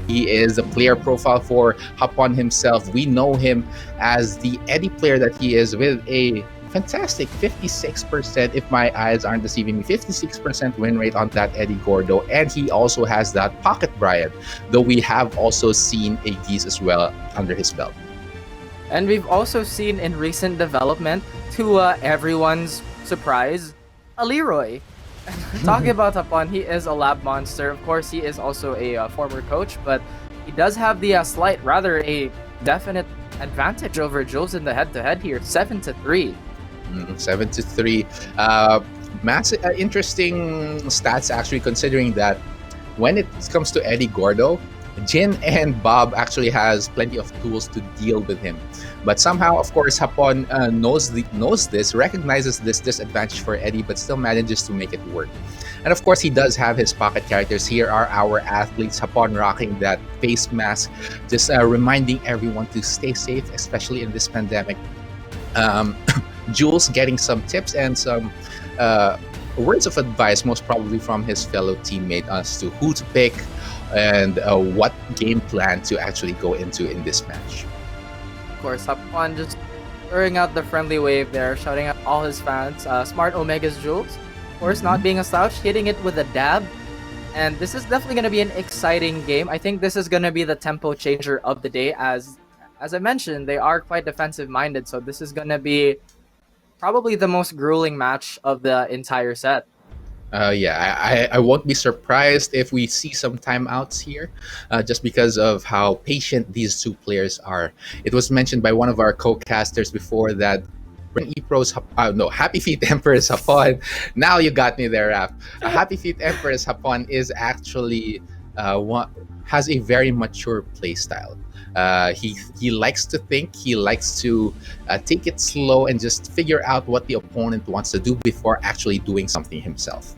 He is a player profile for Hapon himself. We know him as the Eddie player that he is, with a fantastic 56%, if my eyes aren't deceiving me, 56% win rate on that Eddie Gordo. And he also has that Pocket Brian, though we have also seen a Geese as well under his belt. And we've also seen in recent development, to everyone's surprise, a Leroy. Talking about Hapon, he is a lab monster. Of course, he is also a former coach, but he does have the rather a definite advantage over Jules in the head-to-head here, 7-3. 7-3. Massive, interesting stats actually, considering that when it comes to Eddie Gordo, Jin and Bob actually has plenty of tools to deal with him. But somehow, of course, Hapon knows this, recognizes this disadvantage for Eddie, but still manages to make it work. And of course, he does have his pocket characters. Here are our athletes, Hapon rocking that face mask, just reminding everyone to stay safe, especially in this pandemic. Jules getting some tips and some words of advice, most probably from his fellow teammate, as to who to pick and what game plan to actually go into in this match. Of course, Hapon just throwing out the friendly wave there, shouting at all his fans. Smart Omega's Jules, of course, not being a slouch, hitting it with a dab. And this is definitely going to be an exciting game. I think this is going to be the tempo changer of the day. As I mentioned, they are quite defensive-minded, so this is going to be probably the most grueling match of the entire set. Yeah, I won't be surprised if we see some timeouts here, just because of how patient these two players are. It was mentioned by one of our co-casters before that Epro's no, Happy Feet Empress Hapon. Now you got me there, Raf. Happy Feet Empress Hapon is actually has a very mature play style. He likes to think. He likes to take it slow and just figure out what the opponent wants to do before actually doing something himself.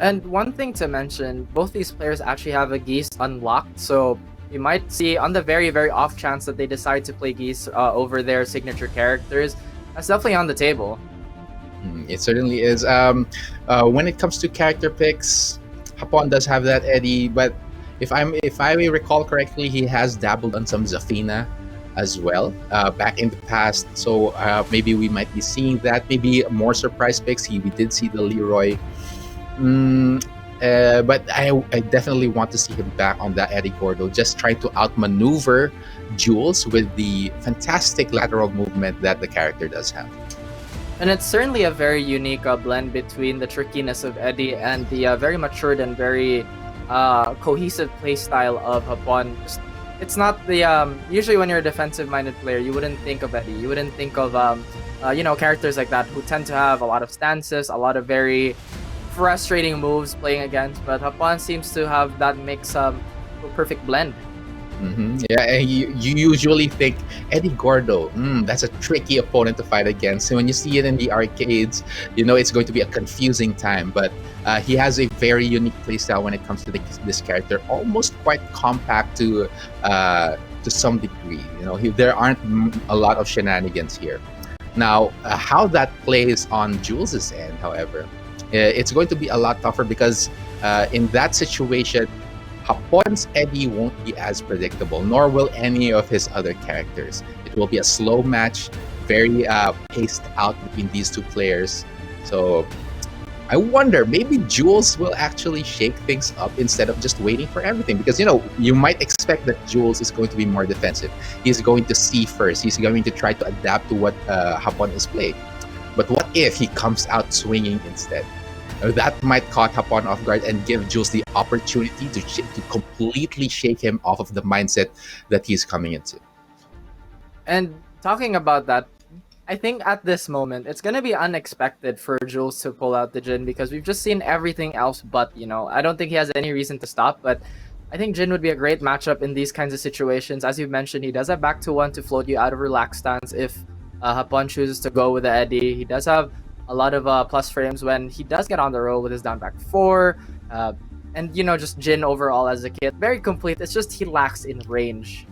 And one thing to mention, both these players actually have a Geese unlocked, so you might see, on the very, very off chance that they decide to play Geese over their signature characters, that's definitely on the table. It certainly is. When it comes to character picks, Hapon does have that Eddie, but if I may recall correctly, he has dabbled on some Zafina as well back in the past. So maybe we might be seeing that. Maybe more surprise picks. We did see the Leroy. But I definitely want to see him back on that Eddie Gordo, just trying to outmaneuver Jules with the fantastic lateral movement that the character does have. And it's certainly a very unique blend between the trickiness of Eddie and the very matured and very cohesive play style of Hapon. It's not the usually when you're a defensive-minded player, you wouldn't think of Eddie. You wouldn't think of characters like that who tend to have a lot of stances, a lot of very frustrating moves playing against. But Hapon seems to have that mix, perfect blend. Yeah, and you usually think Eddie Gordo, that's a tricky opponent to fight against. So when you see it in the arcades, you know it's going to be a confusing time. But he has a very unique playstyle when it comes to this character, almost quite compact to some degree. You know, there aren't a lot of shenanigans here. Now, how that plays on Jules's end, however, it's going to be a lot tougher because in that situation, Hapon's Eddie won't be as predictable, nor will any of his other characters. It will be a slow match, very paced out between these two players. So I wonder, maybe Jules will actually shake things up instead of just waiting for everything. Because, you might expect that Jules is going to be more defensive. He's going to see first. He's going to try to adapt to what Hapon is playing. But what if he comes out swinging instead? That might caught Hapon off guard and give Jules the opportunity to completely shake him off of the mindset that he's coming into. And talking about that, I think at this moment, it's going to be unexpected for Jules to pull out the Jin because we've just seen everything else but, I don't think he has any reason to stop, but I think Jin would be a great matchup in these kinds of situations. As you mentioned, he does have back to one to float you out of relaxed stance if Hapon chooses to go with the Eddie. He does have a lot of plus frames when he does get on the roll with his down back 4. And, just Jin overall as a kit. Very complete. It's just he lacks in range.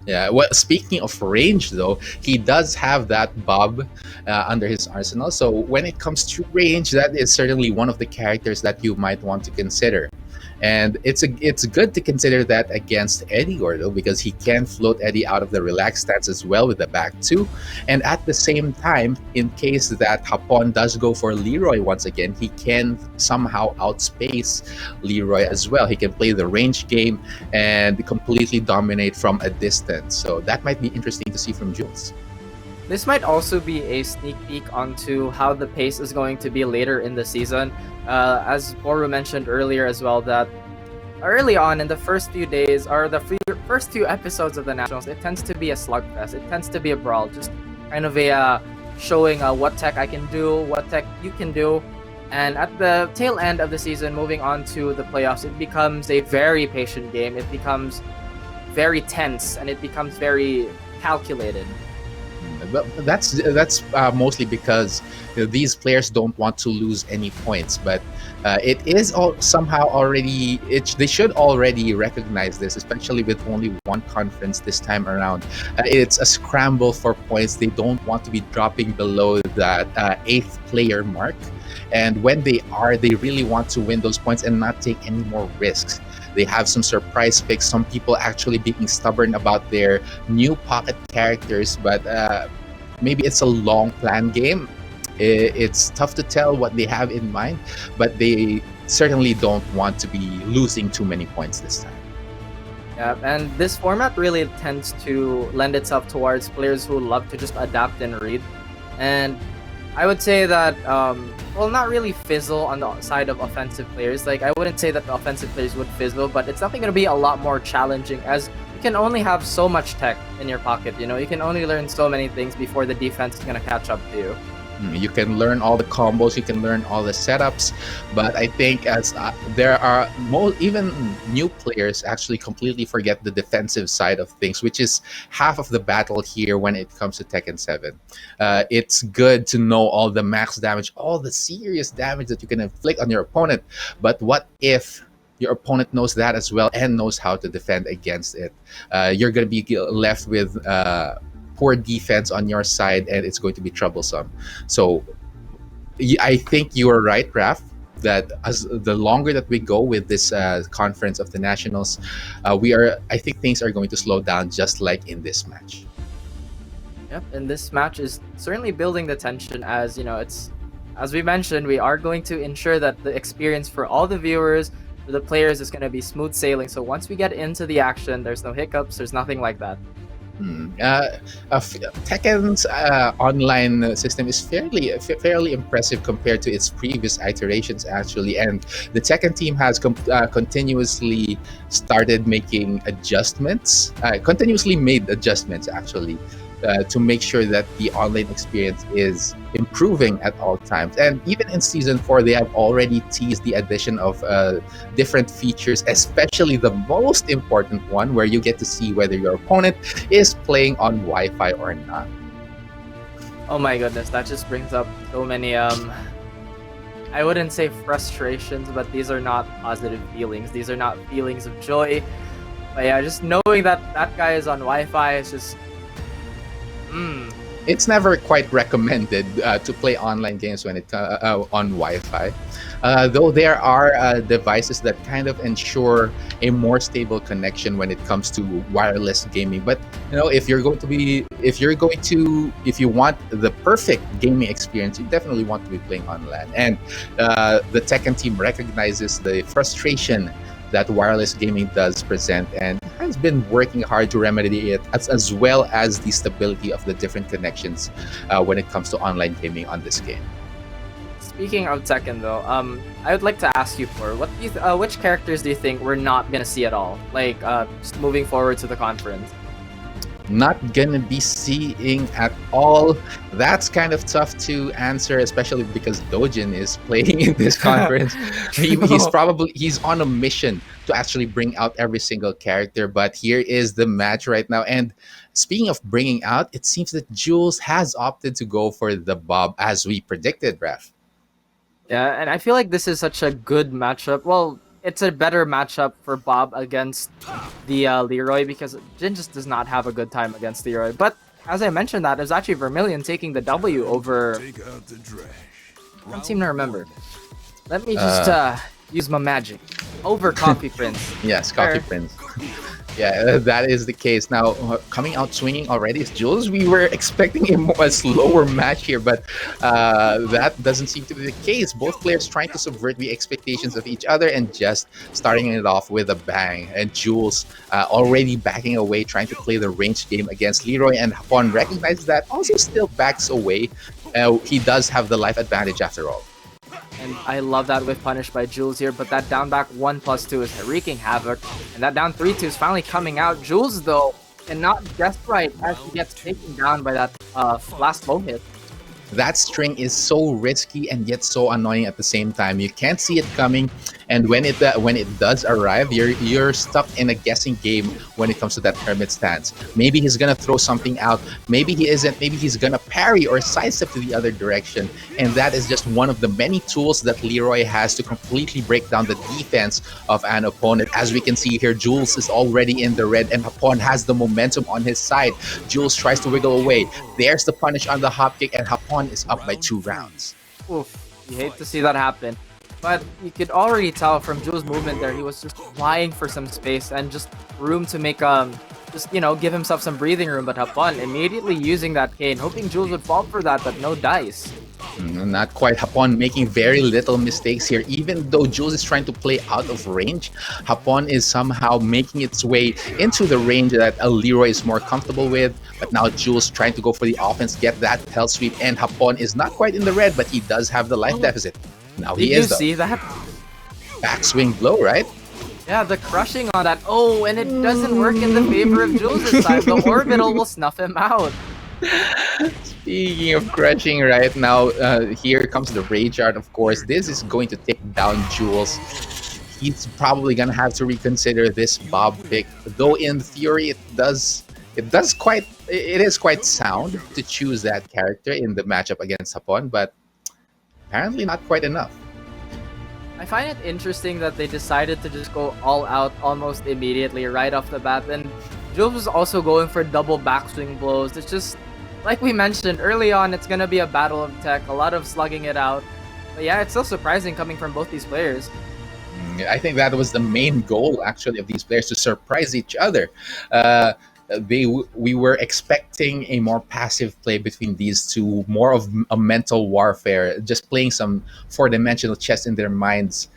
Yeah, well, speaking of range, though, he does have that Bob under his arsenal. So when it comes to range, that is certainly one of the characters that you might want to consider. And it's good to consider that against Eddie Gordo because he can float Eddie out of the relaxed stance as well with the back two. And at the same time, in case that Hapon does go for Leroy once again, he can somehow outspace Leroy as well. He can play the range game and completely dominate from a distance. So that might be interesting to see from Jules. This might also be a sneak peek onto how the pace is going to be later in the season. As Boru mentioned earlier as well, that early on in the first few days or the first few episodes of the Nationals, it tends to be a slugfest. It tends to be a brawl, just kind of a showing what tech I can do, what tech you can do. And at the tail end of the season, moving on to the playoffs, it becomes a very patient game. It becomes very tense and it becomes very calculated. But that's mostly because these players don't want to lose any points. But it is all somehow already. They should already recognize this, especially with only one conference this time around. It's a scramble for points. They don't want to be dropping below that eighth player mark. And when they are, they really want to win those points and not take any more risks. They have some surprise picks. Some people actually being stubborn about their new pocket characters, but maybe it's a long plan game. It's tough to tell what they have in mind, but they certainly don't want to be losing too many points this time. Yeah, and this format really tends to lend itself towards players who love to just adapt and read. And I would say that, well, not really fizzle on the side of offensive players. Like, I wouldn't say that the offensive players would fizzle, but it's definitely going to be a lot more challenging as you can only have so much tech in your pocket. You know, you can only learn so many things before the defense is going to catch up to you. You can learn all the combos, you can learn all the setups, but I think as there are even new players actually completely forget the defensive side of things, which is half of the battle here when it comes to Tekken 7. It's good to know all the max damage, all the serious damage that you can inflict on your opponent, but what if your opponent knows that as well and knows how to defend against it? You're going to be left with poor defense on your side, and it's going to be troublesome. So I think you are right, Raf, that as the longer that we go with this conference of the Nationals, I think things are going to slow down just like in this match. Yep, and this match is certainly building the tension as, you know, it's, as we mentioned, we are going to ensure that the experience for all the viewers, for the players, is going to be smooth sailing. So once we get into the action, there's no hiccups, there's nothing like that. Tekken's online system is fairly impressive compared to its previous iterations, actually, and the Tekken team has continuously started making adjustments, continuously made adjustments actually, to make sure that the online experience is improving at all times. And even in season 4, they have already teased the addition of different features, especially the most important one, where you get to see whether your opponent is playing on Wi-Fi or not. Oh my goodness, that just brings up so many I wouldn't say frustrations, but these are not positive feelings. These are not feelings of joy. But yeah, just knowing that that guy is on Wi-Fi is just It's never quite recommended to play online games when it on Wi-Fi, though there are devices that kind of ensure a more stable connection when it comes to wireless gaming. But you know, if you want the perfect gaming experience, you definitely want to be playing on LAN. And the Tekken team recognizes the frustration that wireless gaming does present and has been working hard to remedy it, as well as the stability of the different connections when it comes to online gaming on this game. Speaking of Tekken, though, I would like to ask you for which characters do you think we're not gonna see at all? Like, just moving forward to the conference. Not gonna be seeing at all. That's kind of tough to answer, especially because Dojin is playing in this conference. He's on a mission to actually bring out every single character. But here is the match right now. And speaking of bringing out, it seems that Jules has opted to go for the Bob as we predicted, Ref. Yeah, and I feel like this is such a good matchup. Well, it's a better matchup for Bob against the Leroy, because Jin just does not have a good time against Leroy. But as I mentioned, that it was actually Vermilion taking the W over. I don't seem to remember. Let me just use my magic. Over Coffee Prince. Yes, Coffee Fair. Prince. Yeah, that is the case. Now, coming out swinging already is Jules. We were expecting a slower match here, but that doesn't seem to be the case. Both players trying to subvert the expectations of each other and just starting it off with a bang. And Jules already backing away, trying to play the range game against Leroy. And Hapon recognizes that, also still backs away. He does have the life advantage after all. And I love that whiff punish by Jules here, but that down back 1+2 is wreaking havoc. And that down 3-2 is finally coming out. Jules, though, cannot guess right as he gets taken down by that last low hit. That string is so risky and yet so annoying at the same time. You can't see it coming, and when it does arrive, you're stuck in a guessing game when it comes to that hermit stance. Maybe he's gonna throw something out, maybe he isn't, maybe he's gonna parry or sidestep to the other direction, and that is just one of the many tools that Leroy has to completely break down the defense of an opponent. As we can see here, Jules is already in the red, and Hapon has the momentum on his side. Jules tries to wiggle away. There's the punish on the hop kick, and Hapon is up by 2 rounds. Oof, you hate to see that happen. But you could already tell from Jules' movement there, he was just vying for some space and just room to make just give himself some breathing room. But Hapon immediately using that cane, hoping Jules would fall for that, but no dice. Not quite. Hapon making very little mistakes here. Even though Jules is trying to play out of range, Hapon is somehow making its way into the range that Leroy is more comfortable with. But now Jules trying to go for the offense, get that hell sweep, and Hapon is not quite in the red, but he does have the life deficit. Now he is. Did you see that? Backswing blow, right? Yeah, the crushing on that. Oh, and it doesn't work in the favor of Jules' side. The orbital will snuff him out. Speaking of crushing right now, here comes the Rage Art, of course. This is going to take down Jules. He's probably going to have to reconsider this Bob pick, though in theory it is quite sound to choose that character in the matchup against Hapon, but apparently not quite enough. I find it interesting that they decided to just go all out almost immediately right off the bat, and Jules was also going for double backswing blows. It's just, like we mentioned early on, it's going to be a battle of tech, a lot of slugging it out. But yeah, it's still surprising coming from both these players. I think that was the main goal, actually, of these players, to surprise each other. We were expecting a more passive play between these two, more of a mental warfare, just playing some four-dimensional chess in their minds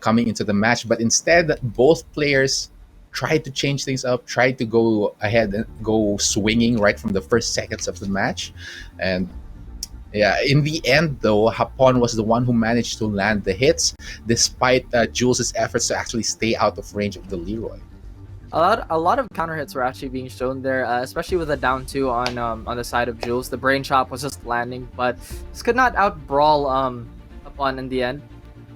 coming into the match. But instead, both players tried to change things up, tried to go ahead and go swinging right from the first seconds of the match. And yeah, in the end, though, Hapon was the one who managed to land the hits, despite Jules' efforts to actually stay out of range of the Leroy. A lot of counter hits were actually being shown there, especially with a down 2 on the side of Jules. The brain chop was just landing, but this could not out brawl Hapon in the end.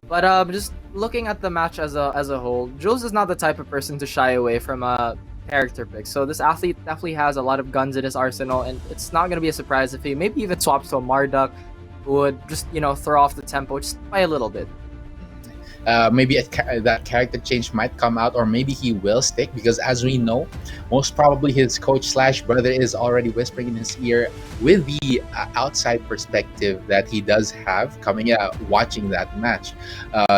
But just looking at the match as a whole, Jules is not the type of person to shy away from a character pick. So this athlete definitely has a lot of guns in his arsenal, and it's not going to be a surprise if he maybe even swaps to a Marduk, who would just throw off the tempo just by a little bit. Maybe that character change might come out, or maybe he will stick, because as we know, most probably his coach / brother is already whispering in his ear with the outside perspective that he does have coming out watching that match.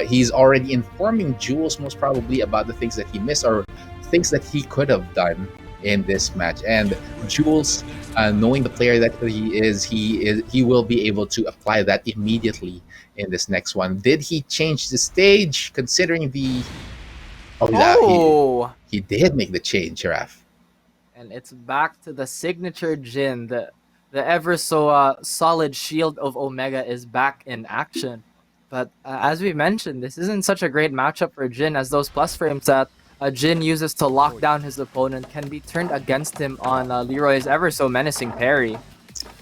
He's already informing Jules most probably about the things that he missed or things that he could have done in this match. And Jules, knowing the player that he will be able to apply that immediately in this next one. Did he change the stage considering the... He did make the change, Raf. And it's back to the signature Jin. The ever so solid shield of Omega is back in action. But as we mentioned, this isn't such a great matchup for Jin, as those plus frames that Jin uses to lock down his opponent can be turned against him on Leroy's ever so menacing parry.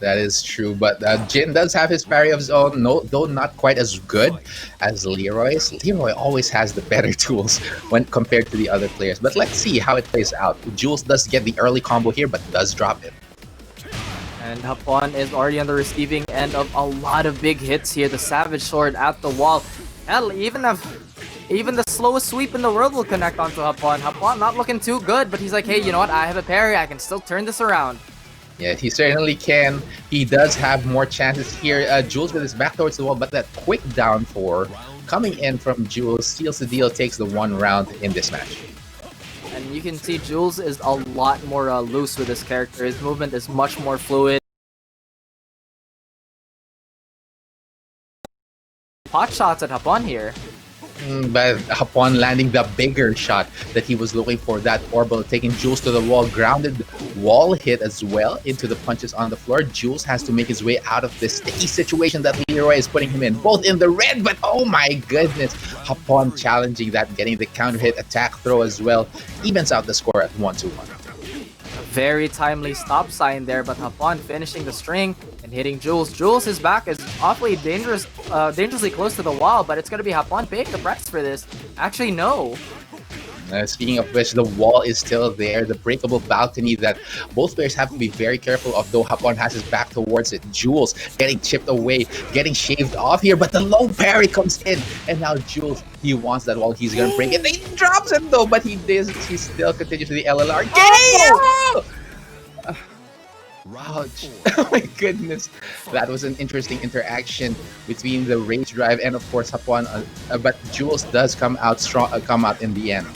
That is true, but Jin does have his parry of his own, though not quite as good as Leroy's. Leroy always has the better tools when compared to the other players. But let's see how it plays out. Jules does get the early combo here, but does drop it. And Hapon is already on the receiving end of a lot of big hits here. The Savage Sword at the wall. Hell, even the slowest sweep in the world will connect onto Hapon. Hapon not looking too good, but he's like, hey, you know what? I have a parry. I can still turn this around. Yeah, he certainly can. He does have more chances here. Jules with his back towards the wall, but that quick down 4 coming in from Jules, seals the deal, takes the 1 round in this match. And you can see Jules is a lot more loose with his character. His movement is much more fluid. Pot shots at Hapon here. But upon landing the bigger shot that he was looking for, that orbital taking Jules to the wall, grounded wall hit as well into the punches on the floor. Jules has to make his way out of this sticky situation that Leroy is putting him in, both in the red, but oh my goodness, Hapon challenging that, getting the counter hit, attack throw as well, evens out the score at 1-1. Very timely stop sign there, but Hapon finishing the string and hitting Jules. Jules, his back is awfully dangerously close to the wall, but it's going to be Hapon paying the price for this. Actually, no. Speaking of which, the wall is still there, the breakable balcony that both players have to be very careful of, though Hapon has his back towards it. Jules getting chipped away, getting shaved off here, but the low parry comes in, and now Jules, he wants that wall, he's gonna break it. He drops it though, but he still continues to the LLR. Oh! Ouch. Oh my goodness. That was an interesting interaction between the rage drive and of course Hapon, but Jules does come out strong, come out in the end.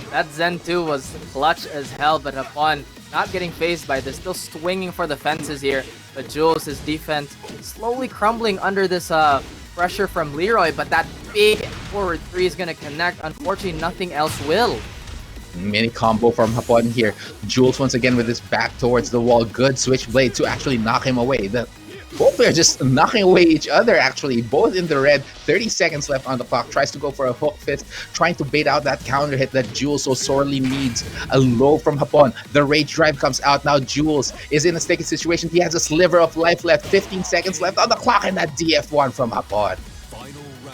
That Zen 2 was clutch as hell, but Hapon not getting phased by this, still swinging for the fences here. But Jules, his defense slowly crumbling under this pressure from Leroy, but that big forward 3 is going to connect. Unfortunately, nothing else will. Mini combo from Hapon here. Jules once again with his back towards the wall. Good switchblade to actually knock him away. Both players just knocking away each other actually. Both in the red. 30 seconds left on the clock. Tries to go for a hook fist. Trying to bait out that counter hit that Jules so sorely needs. A low from Hapon. The rage drive comes out. Now Jules is in a sticky situation. He has a sliver of life left. 15 seconds left on the clock. And that DF1 from Hapon.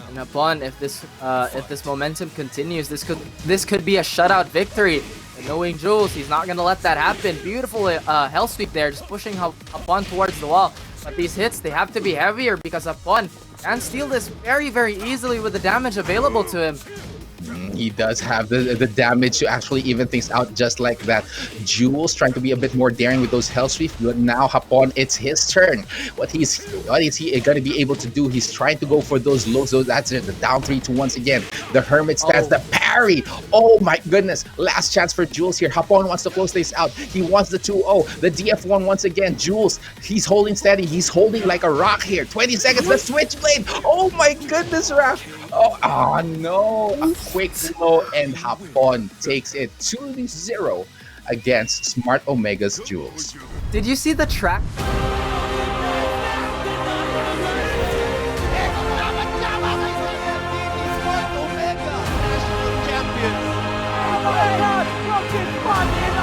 And Hapon, if this momentum continues, this could be a shutout victory. And knowing Jules, he's not gonna let that happen. Beautiful hell sweep there, just pushing Hapon towards the wall. But these hits, they have to be heavier because Hapon can steal this very, very easily with the damage available to him. He does have the damage to actually even things out just like that. Jules trying to be a bit more daring with those hell sweeps, but now Hapon, it's his turn. What is he going to be able to do? He's trying to go for those lows. So that's it. The down 3-2 once again. The Hermit stands, the parry. Oh my goodness. Last chance for Jules here. Hapon wants to close this out. He wants the 2-0. The DF1 once again. Jules, he's holding steady. He's holding like a rock here. 20 seconds. The switchblade. Oh my goodness, Raph. Oh no. A quick slow and Hapon takes it 2-0 against Smart Omega's Jules. Did you see the track? National champion.